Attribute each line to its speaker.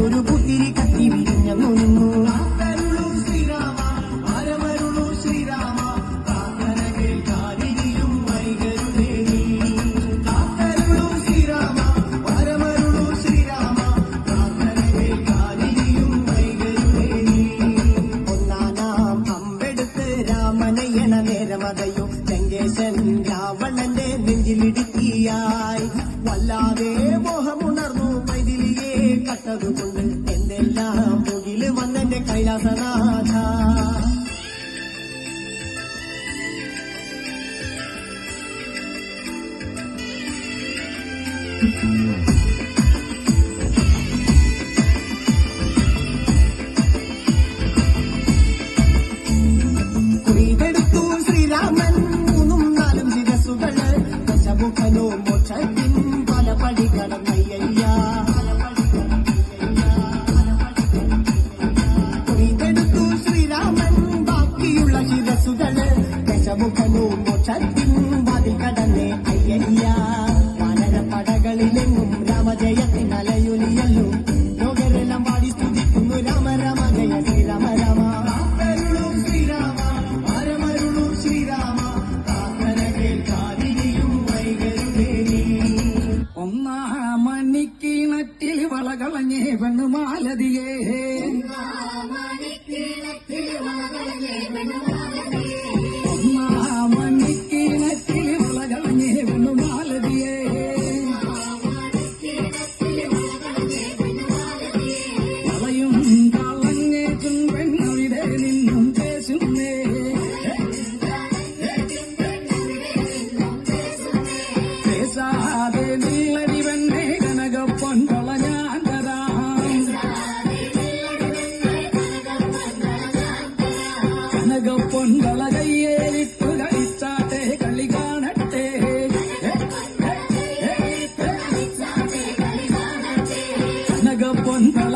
Speaker 1: ഒരു പുത്തിരി കത്തി വിരിഞ്ഞു നിന്നു. രാമനയണ നേരമതയോ ലങ്കേശൻ രാവണന്റെ നെഞ്ചിലിടുക്കിയായി വല്ലാതെ മോഹമുണർന്നു മൈഥിലിയെ കട്ടതുകൊണ്ട് എന്തെല്ലാം മുകില് വന്നെന്റെ കൈലാസനാഥ. കൊയ്തെടുത്തു ശ്രീരാമൻ 3 4 ശിരസുകള് ദശമുഖനോ മോക്ഷത്തിൻ പല പടി കടന്നയ്യ. കൊയ്തെടുത്തു ശ്രീരാമൻ ബാക്കിയുള്ള ശിരസുകള് ദശമുഖനോ മോക്ഷത്തിൻ പതി കടന്നേ അയ്യ. വാനരപ്പടകളിലെങ്ങും രാമജയത്തിൻ അലയൊലിയല്ലോ ലോകരെല്ലാം പാടി സ്തുതിക്കുന്നു രാമ രാമ ജയ ശ്രീരാമ രാമ.
Speaker 2: ഒന്നാമണിക്കിണറ്റിൽ വളകളഞ്ഞേ പെണ്ണുമാലതിയേ ഒന്നാമണിക്കിണറ്റിൽ വളകളഞ്ഞേ പെണ്ണുമാലതിയേ വളയും കളഞ്ഞേറ്റും പെണ്ണവിടെ നിന്നും പേശുന്നേ പേശാതെ നില്ലടി പെണ്ണേ കനകപ്പൊൻകള ഞാൻ തരാം. കനകപ്പൊൻകള കയ്യേലിട്ടു കളിച്ചാട്ടെ കളി കാണട്ടെ. കനകപ്പൊൻകള